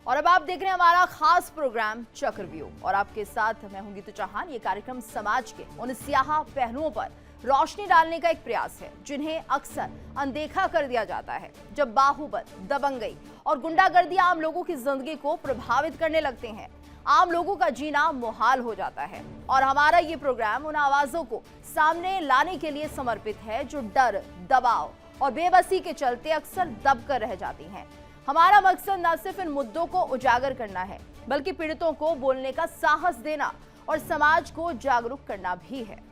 और अब आप देख रहे हैं हमारा खास प्रोग्राम चक्रव्यूह और आपके साथ मैं हूं गीतू चौहान। ये कार्यक्रम समाज के उन स्याह पहलुओं पर रोशनी डालने का एक प्रयास है जिन्हें अक्सर अनदेखा कर दिया जाता है। जब बाहुबल, दबंगई और गुंडागर्दी आम लोगों की जिंदगी को प्रभावित करने लगते हैं, आम लोगों का जीना मुहाल हो जाता है। और हमारा ये प्रोग्राम उन आवाजों को सामने लाने के लिए समर्पित है जो डर, दबाव और बेबसी के चलते अक्सर दब कर रह जाती हैं। हमारा मकसद न सिर्फ इन मुद्दों को उजागर करना है, बल्कि पीड़ितों को बोलने का साहस देना और समाज को जागरूक करना भी है।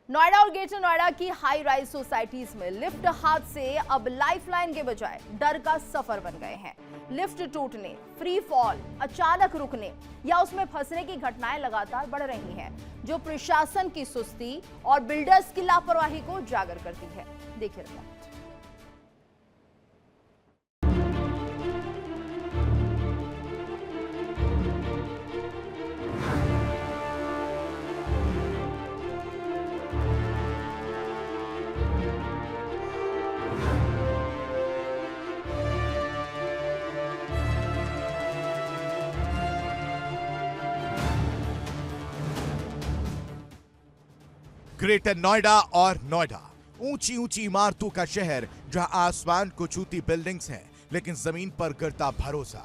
नोएडा और ग्रेटर नोएडा की हाई राइज सोसाइटीज में लिफ्ट हादसे अब लाइफलाइन के बजाय डर का सफर बन गए हैं। लिफ्ट टूटने, फ्री फॉल, अचानक रुकने या उसमें फंसने की घटनाएं लगातार बढ़ रही हैं, जो प्रशासन की सुस्ती और बिल्डर्स की लापरवाही को उजागर करती है। देखिए रिपोर्ट। ग्रेटर नोएडा और नोएडा ऊंची ऊंची इमारतों का शहर जहां आसमान को छूती बिल्डिंग्स हैं, लेकिन जमीन पर गिरता भरोसा।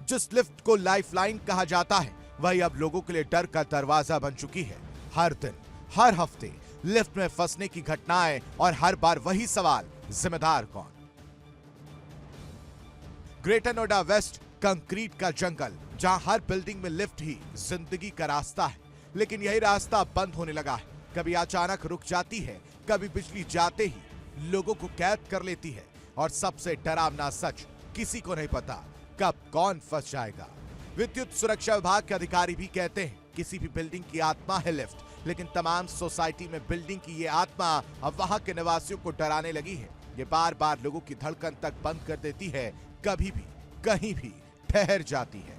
जिस लिफ्ट को लाइफलाइन कहा जाता है, वही अब लोगों के लिए डर का दरवाजा बन चुकी है। हर दिन, हर हफ्ते लिफ्ट में फंसने की घटनाएं और हर बार वही सवाल, जिम्मेदार कौन? ग्रेटर नोएडा वेस्ट कंक्रीट का जंगल, जहां हर बिल्डिंग में लिफ्ट ही जिंदगी का रास्ता है, लेकिन यही रास्ता बंद होने लगा है। कभी अचानक रुक जाती है, कभी बिजली जाते ही लोगों को कैद कर लेती है, और सबसे डरावना सच, किसी को नहीं पता कब कौन फंस जाएगा। विद्युत सुरक्षा विभाग के अधिकारी भी कहते हैं किसी भी बिल्डिंग की आत्मा है लिफ्ट, लेकिन तमाम सोसाइटी में बिल्डिंग की ये आत्मा अब वहां के निवासियों को डराने लगी है। ये बार बार लोगों की धड़कन तक बंद कर देती है, कभी भी कहीं भी ठहर जाती है।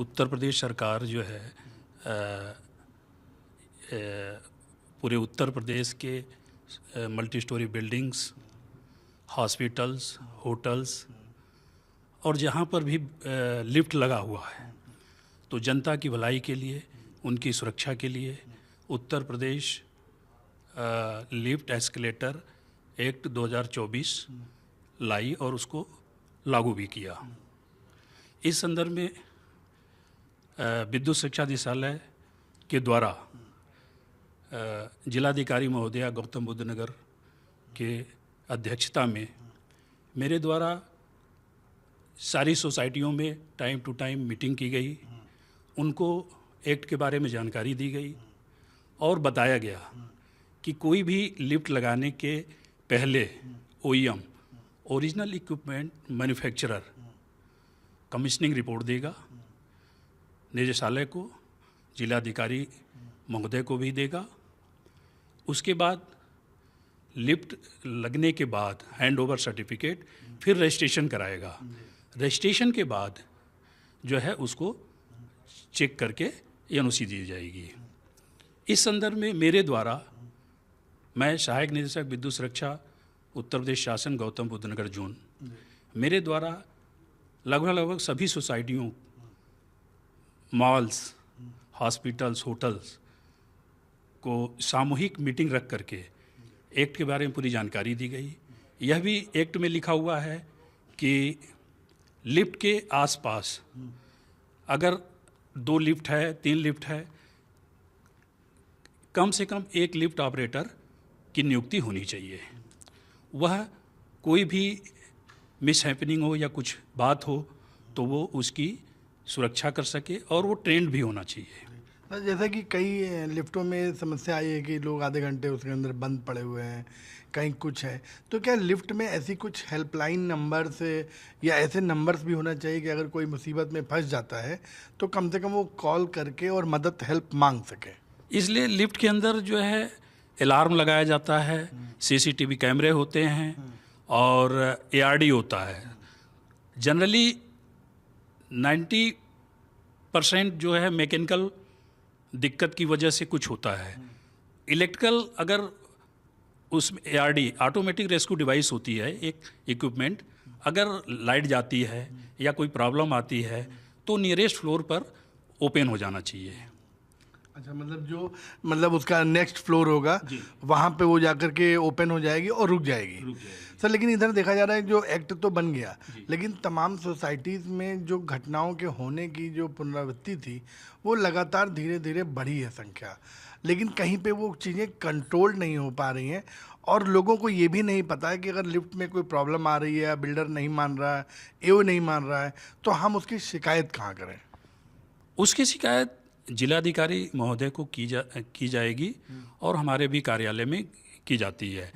उत्तर प्रदेश सरकार जो है पूरे उत्तर प्रदेश के multi storey buildings, hospitals, hotels और जहाँ पर भी लिफ्ट लगा हुआ है, तो जनता की भलाई के लिए, उनकी सुरक्षा के लिए Uttar Pradesh lift escalator act 2024 लाई और उसको लागू भी किया। इस संदर्भ में विद्युत शिक्षा निदेशालय के द्वारा जिलाधिकारी महोदया गौतम बुद्ध नगर के अध्यक्षता में मेरे द्वारा सारी सोसाइटियों में टाइम टू टाइम मीटिंग की गई, उनको एक्ट के बारे में जानकारी दी गई और बताया गया कि कोई भी लिफ्ट लगाने के पहले OEM original equipment manufacturer commissioning report देगा, निदेशालय को, जिलाधिकारी महोदय को भी देगा। उसके बाद लिफ्ट लगने के बाद हैंड ओवर सर्टिफिकेट, फिर रजिस्ट्रेशन कराएगा। रजिस्ट्रेशन के बाद जो है उसको चेक करके NOC दी जाएगी। इस संदर्भ में मेरे द्वारा, मैं सहायक निदेशक विद्युत सुरक्षा उत्तर प्रदेश शासन गौतम बुद्ध नगर जोन, मेरे द्वारा लगभग सभी सोसाइटियों, मॉल्स, हॉस्पिटल्स, होटल्स को सामूहिक मीटिंग रख करके एक्ट के बारे में पूरी जानकारी दी गई। यह भी एक्ट में लिखा हुआ है कि लिफ्ट के आसपास अगर 2 लिफ्ट है, 3 लिफ्ट है, कम से कम 1 लिफ्ट ऑपरेटर की नियुक्ति होनी चाहिए। वह कोई भी मिसहैपनिंग हो या कुछ बात हो तो वो उसकी सुरक्षा कर सके, और वो ट्रेंड भी होना चाहिए। जैसा कि कई लिफ्टों में समस्या आई है कि लोग आधे घंटे उसके अंदर बंद पड़े हुए हैं, कहीं कुछ है, तो क्या लिफ्ट में ऐसी कुछ हेल्पलाइन नंबर्स या ऐसे नंबर्स भी होना चाहिए कि अगर कोई मुसीबत में फंस जाता है तो कम से कम वो कॉल करके और मदद, हेल्प मांग सके? इसलिए लिफ्ट के अंदर जो है अलार्म लगाया जाता है, CCTV कैमरे होते हैं और ARD होता है। जनरली 90% जो है मैकेनिकल दिक्कत की वजह से कुछ होता है। इलेक्ट्रिकल अगर उसमें ARD ऑटोमेटिक रेस्क्यू डिवाइस होती है, एक इक्विपमेंट, अगर लाइट जाती है या कोई प्रॉब्लम आती है तो नियरेस्ट फ्लोर पर ओपन हो जाना चाहिए। अच्छा, मतलब उसका नेक्स्ट फ्लोर होगा, वहाँ पे वो जाकर के ओपन हो जाएगी और रुक जाएगी। सर, लेकिन इधर देखा जा रहा है जो एक्ट तो बन गया, लेकिन तमाम सोसाइटीज़ में जो घटनाओं के होने की जो पुनरावृत्ति थी वो लगातार धीरे धीरे बढ़ी है संख्या, लेकिन कहीं पे वो चीज़ें कंट्रोल नहीं हो पा रही हैं और लोगों को ये भी नहीं पता है कि अगर लिफ्ट में कोई प्रॉब्लम आ रही है या बिल्डर नहीं मान रहा है, AO नहीं मान रहा है, तो हम उसकी शिकायत कहाँ करें? उसकी शिकायत जिलाधिकारी महोदय को की जाएगी और हमारे भी कार्यालय में की जाती है।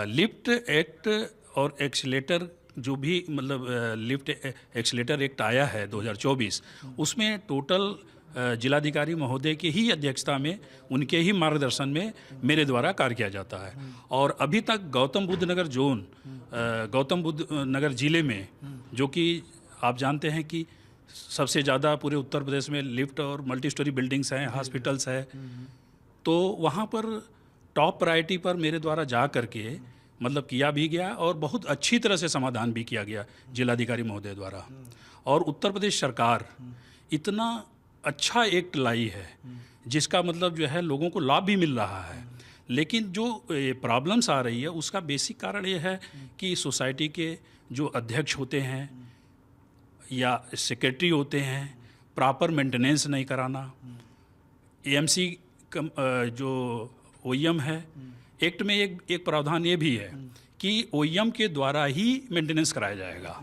लिफ्ट एक्ट और एक्सीलेटर जो भी लिफ्ट एक्सीलेटर एक्ट आया है 2024, उसमें टोटल जिलाधिकारी महोदय की ही अध्यक्षता में, उनके ही मार्गदर्शन में मेरे द्वारा कार्य किया जाता है। और अभी तक गौतम बुद्ध नगर जोन, गौतम बुद्ध नगर जिले में, जो कि आप जानते हैं कि सबसे ज़्यादा पूरे उत्तर प्रदेश में लिफ्ट और मल्टी स्टोरी बिल्डिंग्स हैं, हॉस्पिटल्स हैं, तो वहाँ पर टॉप प्रायोरिटी पर मेरे द्वारा जा करके किया भी गया और बहुत अच्छी तरह से समाधान भी किया गया जिलाधिकारी महोदय द्वारा। और उत्तर प्रदेश सरकार इतना अच्छा एक्ट लाई है जिसका जो है लोगों को लाभ भी मिल रहा है, लेकिन जो प्रॉब्लम्स आ रही है उसका बेसिक कारण ये है कि सोसाइटी के जो अध्यक्ष होते हैं या सेक्रेटरी होते हैं, प्रॉपर मेंटेनेंस नहीं कराना। AMC जो OEM है, एक्ट में एक प्रावधान ये भी है कि OEM के द्वारा ही मेंटेनेंस कराया जाएगा।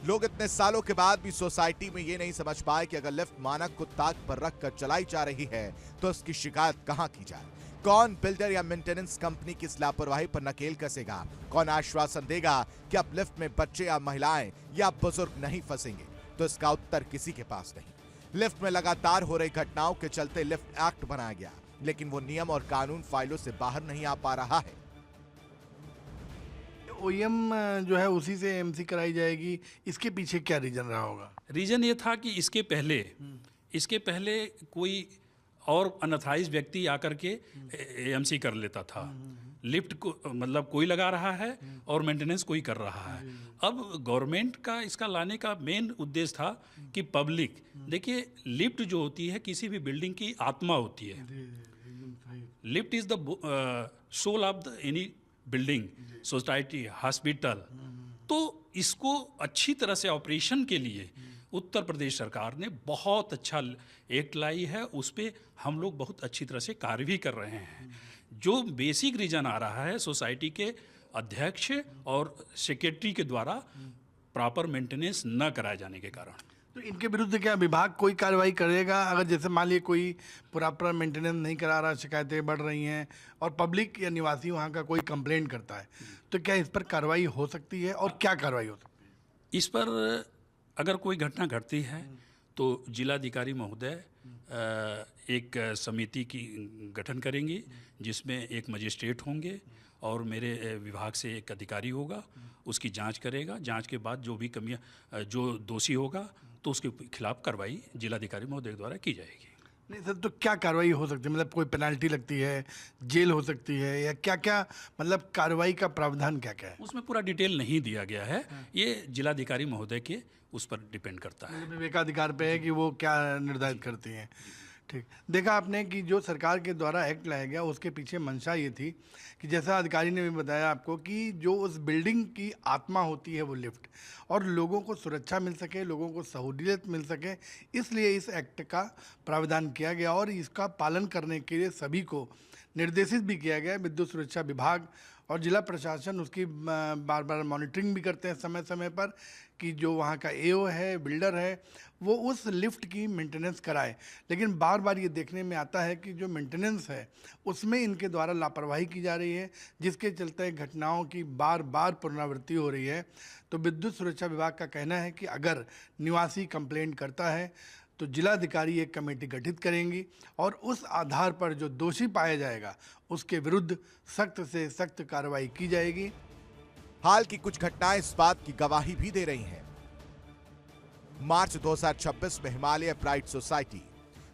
लोग इतने सालों के बाद भी सोसाइटी में ये नहीं समझ पाए कि अगर लिफ्ट मानक को ताक पर रखकर चलाई जा रही है तो उसकी शिकायत कहां की जाए। कौन बिल्डर या मेंटेनेंस कंपनी की इस लापरवाही पर नकेल कसेगा? कौन आश्वासन देगा कि अब लिफ्ट में बच्चे या महिलाएं या बुजुर्ग नहीं फंसेंगे? तो इसका उत्तर किसी के पास नहीं। लिफ्ट में लगातार हो रही घटनाओं के चलते लिफ्ट एक्ट बनाया गया, लेकिन वो नियम और कानून फाइलों से बाहर नहीं आ पा रहा है। OEM जो है उसी से AMC कराई जाएगी, इसके पीछे क्या रीजन रहा होगा? रीजन ये था कि इसके पहले कोई और अनथराइज व्यक्ति आकर के AMC कर लेता था। लिफ्ट को कोई लगा रहा है और मेंटेनेंस कोई कर रहा है। अब गवर्नमेंट का इसका लाने का मेन उद्देश्य था कि पब्लिक, देखिए लिफ्ट जो होती है किसी भी बिल्डिंग की आत्मा होती है। Lift is the soul of the any building, society, hospital. तो इसको अच्छी तरह से ऑपरेशन के लिए उत्तर प्रदेश सरकार ने बहुत अच्छा एक्ट लाई है, उस पर हम लोग बहुत अच्छी तरह से कार्य भी कर रहे हैं। जो बेसिक रीजन आ रहा है सोसाइटी के अध्यक्ष और सेक्रेटरी के द्वारा प्रॉपर मेंटेनेंस न कराए जाने के कारण। तो इनके विरुद्ध क्या विभाग कोई कार्रवाई करेगा? अगर जैसे मान लीजिए कोई प्रॉपर मेंटेनेंस नहीं करा रहा, शिकायतें बढ़ रही हैं और पब्लिक या निवासी वहाँ का कोई कंप्लेंट करता है, तो क्या इस पर कार्रवाई हो सकती है और क्या कार्रवाई हो सकती है? इस पर अगर कोई घटना घटती है तो जिलाधिकारी महोदय एक समिति की गठन करेंगी, जिसमें एक मजिस्ट्रेट होंगे और मेरे विभाग से एक अधिकारी होगा, उसकी जांच करेगा। जांच के बाद जो भी कमियां, जो दोषी होगा तो उसके खिलाफ कार्रवाई जिलाधिकारी महोदय द्वारा की जाएगी। नहीं सर, तो क्या कार्रवाई हो सकती है? कोई पेनल्टी लगती है, जेल हो सकती है, या क्या क्या कार्रवाई का प्रावधान क्या क्या है? उसमें पूरा डिटेल नहीं दिया गया है, ये जिलाधिकारी महोदय के उस पर डिपेंड करता है। विवेकाधिकार पे है कि वो क्या निर्धारित करती हैं। ठीक, देखा आपने कि जो सरकार के द्वारा एक्ट लाया गया उसके पीछे मंशा ये थी कि जैसा अधिकारी ने भी बताया आपको कि जो उस बिल्डिंग की आत्मा होती है वो लिफ्ट, और लोगों को सुरक्षा मिल सके, लोगों को सहूलियत मिल सके, इसलिए इस एक्ट का प्रावधान किया गया और इसका पालन करने के लिए सभी को निर्देशित भी किया गया। विद्युत सुरक्षा विभाग और जिला प्रशासन उसकी बार बार मॉनिटरिंग भी करते हैं समय समय पर कि जो वहाँ का AO है, बिल्डर है, वो उस लिफ्ट की मेंटेनेंस कराए। लेकिन बार बार ये देखने में आता है कि जो मेंटेनेंस है उसमें इनके द्वारा लापरवाही की जा रही है, जिसके चलते घटनाओं की बार बार पुनरावृत्ति हो रही है। तो विद्युत सुरक्षा विभाग का कहना है कि अगर निवासी कंप्लेंट करता है तो जिलाधिकारी एक कमेटी गठित करेंगी और उस आधार पर जो दोषी पाया जाएगा उसके विरुद्ध सख्त से सख्त कार्रवाई की जाएगी। हाल की कुछ घटनाएं इस बात की गवाही भी दे रही हैं। मार्च 2026 में हिमालय प्राइड सोसाइटी,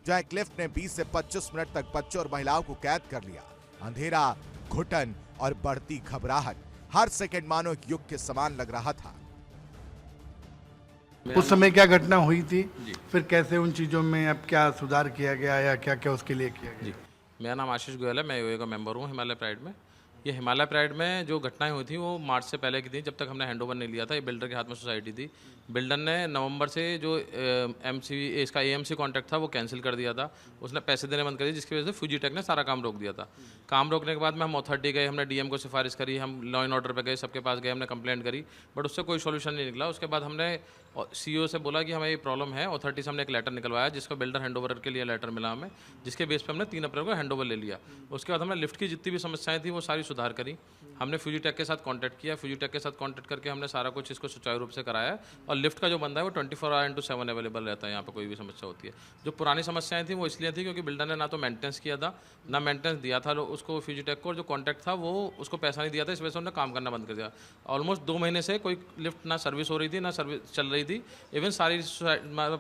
जहां एक लिफ्ट ने 20 से 25 मिनट तक बच्चों और महिलाओं को कैद कर लिया। अंधेरा, घुटन और बढ़ती घबराहट, हर सेकंड मानो एक युग के समान लग रहा था। उस समय क्या घटना हुई थी, फिर कैसे उन चीज़ों में अब क्या सुधार किया गया या क्या क्या उसके लिए किया गया? जी, मेरा नाम आशीष गोयल है, मैं यूए का मेंबर हूँ हिमालय प्राइड में। ये हिमालय प्राइड में जो घटनाएं हुई थी वो मार्च से पहले की थी, जब तक हमने हैंडओवर नहीं लिया था। ये बिल्डर के हाथ में सोसाइटी थी। बिल्डर ने नवंबर से जो इसका एएमसी कॉन्ट्रैक्ट था वो कैंसिल कर दिया था। उसने पैसे देने बंद कर दिए, जिसकी वजह से फ्यूजीटेक ने सारा काम रोक दिया था। काम रोकने के बाद में हम अथॉरिटी गए, हमने डीएम को सिफारिश करी, हम लॉ एंड ऑर्डर पे गए, सबके पास गए, हमने कंप्लेंट करी, बट उससे कोई सोल्यूशन नहीं निकला। उसके बाद हमने सीईओ से बोला कि हमें ये प्रॉब्लम है। अथॉरिटी से हमने एक लेटर निकलवाया, जिसको बिल्डर हैंडओवर के लिए लेटर मिला हमें, जिसके बेस पे हमने 3 अप्रैल को हैंडओवर ले लिया। उसके बाद हमने लिफ्ट की जितनी भी समस्याएं थी वो सारी सुधार करी। हमने फ्यूजीटेक के साथ कांटेक्ट किया, फ्यूजीटेक के साथ कांटेक्ट करके हमने सारा कुछ इसको सुचारू रूप से कराया। और लिफ्ट का जो बंदा है वो 24/7 अवेलेबल रहता है यहाँ पे, कोई भी समस्या होती है। जो पुरानी समस्याएं थी वो इसलिए थी क्योंकि बिल्डर ने ना तो मेंटेनेंस किया था, ना मेंटेनेंस दिया था उसको फ्यूजीटेक को, और जो कॉन्ट्रैक्ट था वो उसको पैसा नहीं दिया था, इस वजह से उन्होंने काम करना बंद कर दिया। ऑलमोस्ट 2 महीने से कोई लिफ्ट ना सर्विस हो रही थी, ना सर्विस चल रही थी। इवन सारी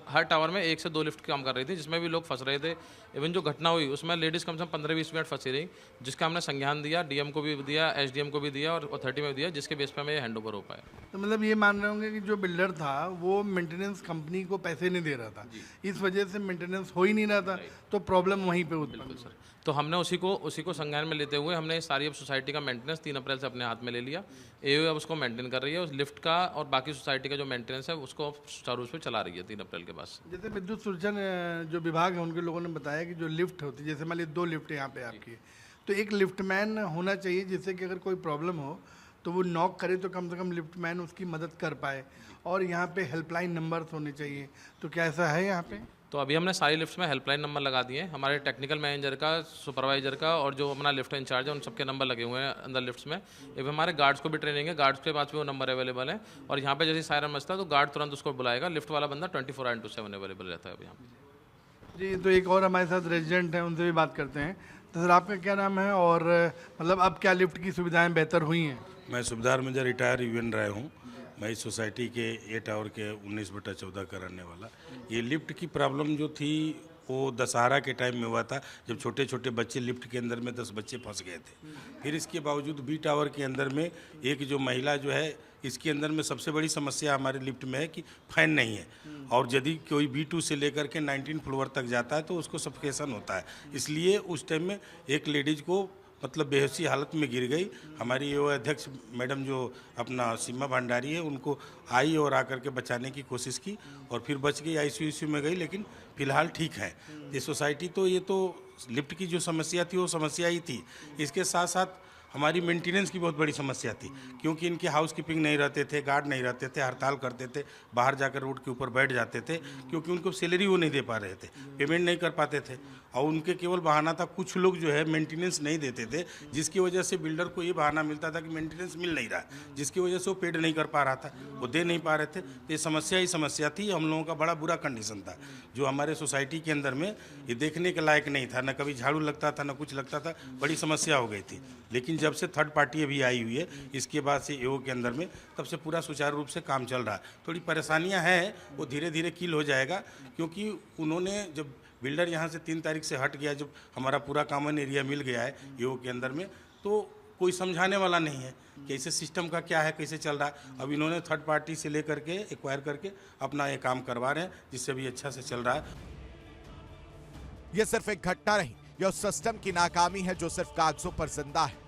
हर टावर में 1 से 2 लिफ्ट काम कर रही थी, जिसमें भी लोग फंस रहे थे। इवन जो घटना हुई उसमें लेडीज़ कम से कम 15-20 मिनट फंसी रही, जिसका हमने संज्ञान दिया, डीएम को भी दिया, एसडीएम को भी दिया और अथॉरिटी में भी दिया, जिसके बेस पे हमें हैंडओवर हो पाया। तो मतलब ये मान रहे होंगे कि जो बिल्डर था वो मेंटेनेंस कंपनी को पैसे नहीं दे रहा था, इस वजह से मेंटेनेंस हो ही नहीं रहा था, तो प्रॉब्लम वहीं पे उत्पन्न हुई। सर, तो हमने उसी को संज्ञान में लेते हुए हमने सारी अब सोसाइटी का मेंटेनेंस 3 अप्रैल से अपने हाथ में ले लिया। एओ अब उसको मेंटेन कर रही है, उस लिफ्ट का और बाकी सोसाइटी का जो मेंटेनेंस है उसको सुचारू रूप से चला रही है 3 अप्रैल के बाद। जैसे विद्युत सुरक्षण जो विभाग है उनके लोगों ने बताया कि जो लिफ्ट होती है, जैसे मान लीजिए 2 लिफ्ट यहाँ पे आपकी, तो एक लिफ्टमैन होना चाहिए, जिससे कि अगर कोई प्रॉब्लम हो तो वो नॉक करे तो कम से कम लिफ्टमैन उसकी मदद कर पाए, और यहाँ पे हेल्पलाइन नंबर्स होने चाहिए। तो क्या ऐसा है यहाँ पे? तो अभी हमने सारी लिफ्ट्स में हेल्पलाइन नंबर लगा दिए हैं। हमारे टेक्निकल मैनेजर का, सुपरवाइजर का और जो अपना लिफ्ट इंचार्ज है उन सबके नंबर लगे हुए हैं अंदर लिफ्ट्स में। इवन हमारे गार्ड्स को भी ट्रेनिंग है, गार्ड्स के पास भी वो नंबर अवेलेबल है। और यहाँ पे जैसे सायरन बजता है तो गार्ड तुरंत उसको बुलाएगा। लिफ्ट वाला बंदा 24/7 अवेलेबल रहता है अभी यहाँ पे। जी, तो एक और हमारे साथ रेजिडेंट हैं, उनसे भी बात करते हैं। तो सर, आपका क्या नाम है और मतलब अब क्या लिफ्ट की सुविधाएं बेहतर हुई हैं? मैं सुबेदार मेजर रिटायर यूएन रहा हूँ। मैं इस सोसाइटी के ए टावर के 19/14 का रहने वाला। ये लिफ्ट की प्रॉब्लम जो थी वो दशहरा के टाइम में हुआ था, जब छोटे छोटे बच्चे लिफ्ट के अंदर में 10 बच्चे फंस गए थे। फिर इसके बावजूद बी टावर के अंदर में एक जो महिला जो है, इसके अंदर में सबसे बड़ी समस्या हमारे लिफ्ट में है कि फैन नहीं है, और यदि कोई B2 से लेकर के 19 फ्लोर तक जाता है तो उसको सफोकेशन होता है। इसलिए उस टाइम में एक लेडीज को मतलब बेहोशी हालत में गिर गई। हमारी ये अध्यक्ष मैडम जो अपना सीमा भंडारी है, उनको आई और आकर के बचाने की कोशिश की और फिर बच गई, आईसीयू में गई, लेकिन फिलहाल ठीक है। ये सोसाइटी तो ये तो लिफ्ट की जो समस्या थी वो समस्या ही थी, इसके साथ साथ हमारी मेंटेनेंस की बहुत बड़ी समस्या थी, क्योंकि इनके हाउसकीपिंग नहीं रहते थे, गार्ड नहीं रहते थे, हड़ताल करते थे, बाहर जाकर रोड के ऊपर बैठ जाते थे, क्योंकि उनको सैलरी वो नहीं दे पा रहे थे, पेमेंट नहीं कर पाते थे, और उनके केवल बहाना था कुछ लोग जो है मेंटेनेंस नहीं देते थे, जिसकी वजह से बिल्डर को ये बहाना मिलता था कि मेंटेनेंस मिल नहीं रहा, जिसकी वजह से वो पेड नहीं कर पा रहा था, वो दे नहीं पा रहे थे। तो ये समस्या ही समस्या थी। हम लोगों का बड़ा बुरा कंडीशन था जो हमारे सोसाइटी के अंदर में ये देखने के लायक नहीं था, न कभी झाड़ू लगता था, न कुछ लगता था, बड़ी समस्या हो गई थी। लेकिन जब से थर्ड पार्टी अभी आई हुई है, इसके बाद से एओ के अंदर में, तब से पूरा सुचारू रूप से काम चल रहा है। थोड़ी परेशानियां हैं, वो धीरे धीरे किल हो जाएगा, क्योंकि उन्होंने जब बिल्डर यहाँ से 3 तारीख से हट गया, जब हमारा पूरा कॉमन एरिया मिल गया है एओ के अंदर में, तो कोई समझाने वाला नहीं है कि ऐसे सिस्टम का क्या है, कैसे चल रहा है। अब इन्होंने थर्ड पार्टी से लेकर के एक्वायर करके अपना ये काम करवा रहे हैं, जिससे भी अच्छा से चल रहा है। यह सिर्फ एक घटना नहीं, यह उस सिस्टम की नाकामी है जो सिर्फ कागजों पर जिंदा है।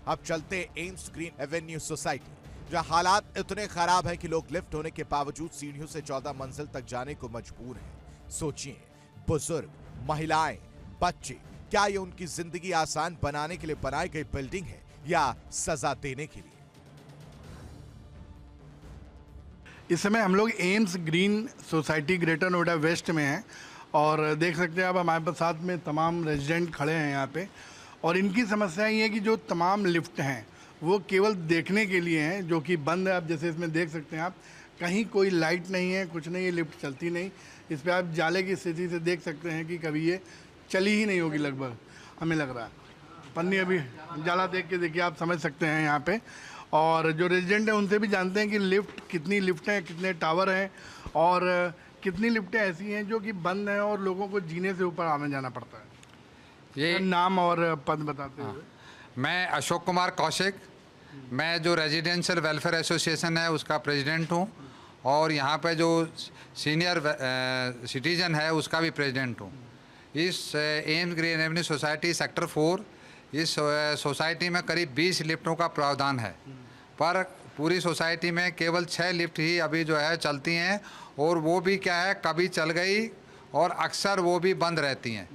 अब चलते एम्स ग्रीन एवेन्यू सोसाइटी, जहां हालात इतने खराब हैं कि लोग लिफ्ट होने के बावजूद सीढ़ियों से 14 मंजिल तक जाने को मजबूर हैं। सोचिए, बुजुर्ग, महिलाएं, बच्चे, क्या ये उनकी जिंदगी आसान बनाने के लिए बनाई गई बिल्डिंग है या सजा देने के लिए? इस समय हम लोग Aims Green Society Greater Noida West में हैं, और देख सकते हैं अब हमारे साथ में तमाम रेजिडेंट खड़े हैं यहाँ पे, और इनकी समस्या ये है कि जो तमाम लिफ्ट हैं वो केवल देखने के लिए हैं, जो कि बंद है। अब जैसे इसमें देख सकते हैं आप, कहीं कोई लाइट नहीं है, कुछ नहीं, ये लिफ्ट चलती नहीं। इस पर आप जाले की स्थिति से देख सकते हैं कि कभी ये चली ही नहीं होगी, लगभग हमें लग रहा है। पन्नी अभी जाला देख के देखिए, आप समझ सकते हैं यहाँ पे। और जो रेजिडेंट हैं उनसे भी जानते हैं कि लिफ्ट कितनी लिफ्ट हैं, कितने टावर हैं और कितनी लिफ्टें ऐसी हैं जो कि बंद हैं और लोगों को जीने से ऊपर आने जाना पड़ता है। ये नाम और पद बताते हुए। मैं अशोक कुमार कौशिक, मैं जो रेजिडेंशियल वेलफेयर एसोसिएशन है उसका प्रेसिडेंट हूँ और यहाँ पे जो सीनियर सिटीजन है उसका भी प्रेसिडेंट हूँ। इस AIIMS green Avenue society sector 4, इस सोसाइटी में करीब 20 लिफ्टों का प्रावधान है, पर पूरी सोसाइटी में केवल 6 लिफ्ट ही अभी जो है चलती हैं और वो भी क्या है कभी चल गई और अक्सर वो भी बंद रहती हैं।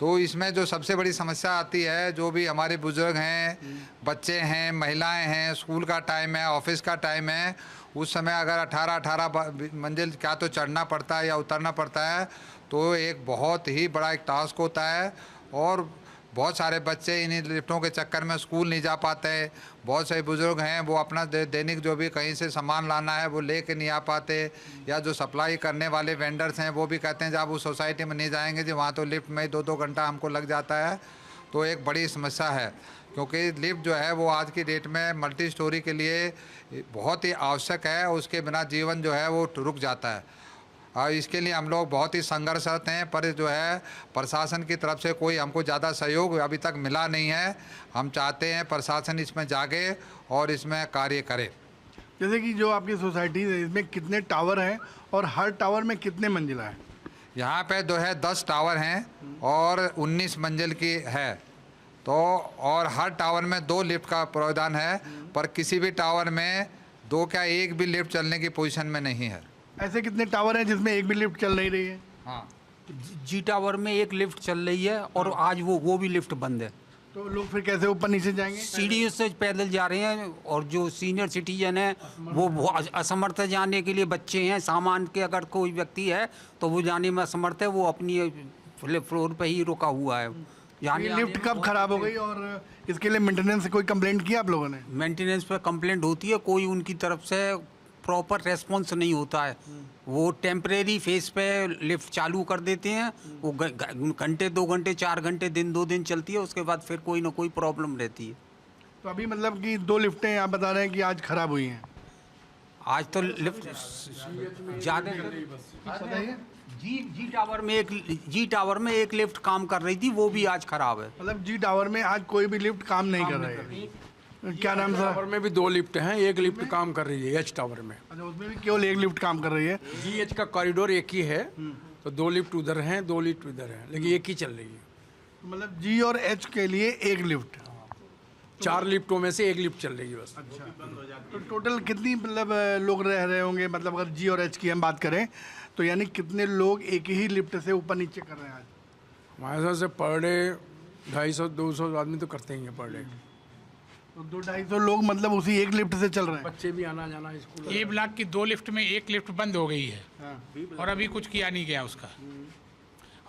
तो इसमें जो सबसे बड़ी समस्या आती है, जो भी हमारे बुजुर्ग हैं, बच्चे हैं, महिलाएं हैं, स्कूल का टाइम है, ऑफिस का टाइम है, उस समय अगर 18 मंजिल क्या तो चढ़ना पड़ता है या उतरना पड़ता है, तो एक बहुत ही बड़ा एक टास्क होता है और बहुत सारे बच्चे इन्हीं लिफ्टों के चक्कर में स्कूल नहीं जा पाते। बहुत सारे बुज़ुर्ग हैं वो अपना दैनिक जो भी कहीं से सामान लाना है वो लेके नहीं आ पाते, या जो सप्लाई करने वाले वेंडर्स हैं वो भी कहते हैं जब उस सोसाइटी में नहीं जाएंगे जी वहाँ तो लिफ्ट में 2-2 घंटा हमको लग जाता है। तो एक बड़ी समस्या है, क्योंकि लिफ्ट जो है वो आज की डेट में मल्टी स्टोरी के लिए बहुत ही आवश्यक है, उसके बिना जीवन जो है वो रुक जाता है। और इसके लिए हम लोग बहुत ही संघर्षरत हैं, पर जो है प्रशासन की तरफ से कोई हमको ज़्यादा सहयोग अभी तक मिला नहीं है। हम चाहते हैं प्रशासन इसमें जागे और इसमें कार्य करे। जैसे कि जो आपकी सोसाइटी है इसमें कितने टावर हैं और हर टावर में कितने मंजिला है? यहाँ पे जो है 10 टावर हैं और 19 मंजिल की है, तो और हर टावर में 2 लिफ्ट का प्रावधान है, पर किसी भी टावर में 2 क्या 1 भी लिफ्ट चलने की पोजीशन में नहीं है। ऐसे कितने टावर हैं जिसमें एक भी लिफ्ट चल नहीं रही है? हाँ, जी टावर में एक लिफ्ट चल रही है और आज वो भी लिफ्ट बंद है। तो लोग फिर कैसे ऊपर नीचे जाएंगे? सीढ़ियों से पैदल जा रहे हैं और जो सीनियर सिटीजन है वो असमर्थ है जाने के लिए। बच्चे हैं, सामान के अगर कोई व्यक्ति है तो वो जाने में असमर्थ है, वो अपनी फ्लोर पे ही रुका हुआ है। ये लिफ्ट कब खराब हो गई और इसके लिए मेंटेनेंस से कोई कंप्लेंट किया आप लोगों ने? मेंटेनेंस पे कंप्लेंट होती है, कोई उनकी तरफ से प्रॉपर रेस्पॉन्स नहीं होता है। वो टेम्परेरी फेस पे लिफ्ट चालू कर देते हैं, वो घंटे 2 घंटे 4 घंटे दिन 2 दिन चलती है, उसके बाद फिर कोई ना कोई प्रॉब्लम रहती है। तो अभी मतलब कि 2 लिफ्टें आप बता रहे हैं कि आज खराब हुई हैं? आज तो लिफ्ट ज़्यादा बताइए। जी टावर में एक लिफ्ट काम कर रही थी, वो भी आज खराब है। मतलब जी टावर में आज कोई भी लिफ्ट काम नहीं कर रही है। क्या नाम सर? टावर में भी 2 लिफ्ट हैं, एक लिफ्ट काम कर रही है एच टावर में। अच्छा, उसमें भी केवल एक लिफ्ट काम कर रही है। जीएच का कॉरिडोर एक ही है, तो 2 लिफ्ट उधर हैं, 2 लिफ्ट इधर हैं, लेकिन एक ही चल रही है। मतलब जी और एच के लिए एक लिफ्ट, 4 लिफ्टों में से एक लिफ्ट चल रही है बस। अच्छा, तो टोटल कितनी मतलब लोग रह रहे होंगे? मतलब अगर जी और एच की हम बात करें तो यानी कितने लोग एक ही लिफ्ट से ऊपर नीचे कर रहे हैं आज? हमारे हिसाब से पर डे 250-200 आदमी तो करते ही हैं पर डे। तो 200-250 लोग मतलब उसी एक लिफ्ट से चल रहे हैं। बच्चे भी आना जाना स्कूल। ए ब्लॉक की 2 लिफ्ट में एक लिफ्ट बंद हो गई है। हाँ। और अभी कुछ किया नहीं गया उसका।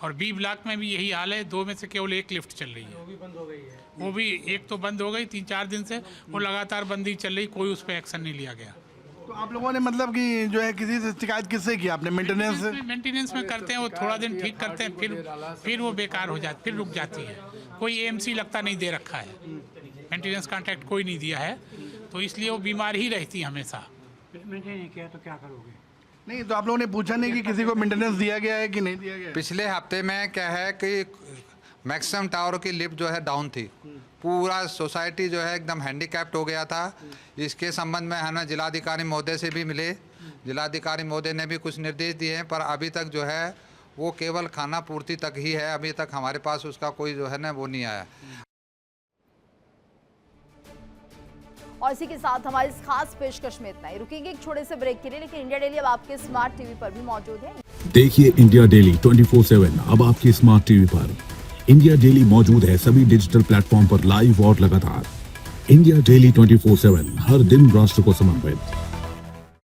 और बी ब्लॉक में भी यही हाल है, 2 में से केवल एक लिफ्ट चल रही है। वो भी बंद हो गई है। वो भी एक तो बंद हो गई, 3-4 दिन से वो लगातार बंदी चल रही, कोई उस पर एक्शन नहीं लिया गया। तो आप लोगों ने मतलब कि जो है किसी से शिकायत किससे की आपने? मेंटेनेंस से? मेंटेनेंस में करते हैं, वो थोड़ा दिन ठीक करते हैं, फिर वो बेकार हो जाती, फिर रुक जाती है। कोई एएमसी लगता नहीं दे रखा है, मेंटेनेंस कॉन्ट्रैक्ट कोई नहीं दिया है, तो इसलिए वो बीमार ही रहती है हमेशा। मेंटेन किया तो क्या करोगे? नहीं, तो आप लोगों ने पूछा नहीं कि किसी को मेंटेनेंस दिया गया है कि नहीं दिया गया है? पिछले हफ्ते में क्या है कि मैक्सिमम टावर की लिफ्ट जो है डाउन थी, पूरा सोसाइटी जो है एकदम हैंडीकैप्ड हो गया था। इसके संबंध में हमें जिलाधिकारी महोदय से भी मिले, जिलाधिकारी महोदय ने भी कुछ निर्देश दिए हैं, पर अभी तक जो है वो केवल खाना पूर्ति तक ही है, अभी तक हमारे पास उसका कोई जो है ना वो नहीं आया। और इसी के साथ हमारी इस खास पेशकश में इतना ही। रुकेंगे एक छोटे से ब्रेक के लिए, लेकिन इंडिया डेली अब आपके स्मार्ट टीवी पर भी मौजूद है। देखिए इंडिया डेली 24/7 अब आपके स्मार्ट टीवी पर। इंडिया डेली मौजूद है सभी डिजिटल प्लेटफॉर्म पर लाइव और लगातार। इंडिया डेली 24/7 हर दिन राष्ट्र को समर्पित।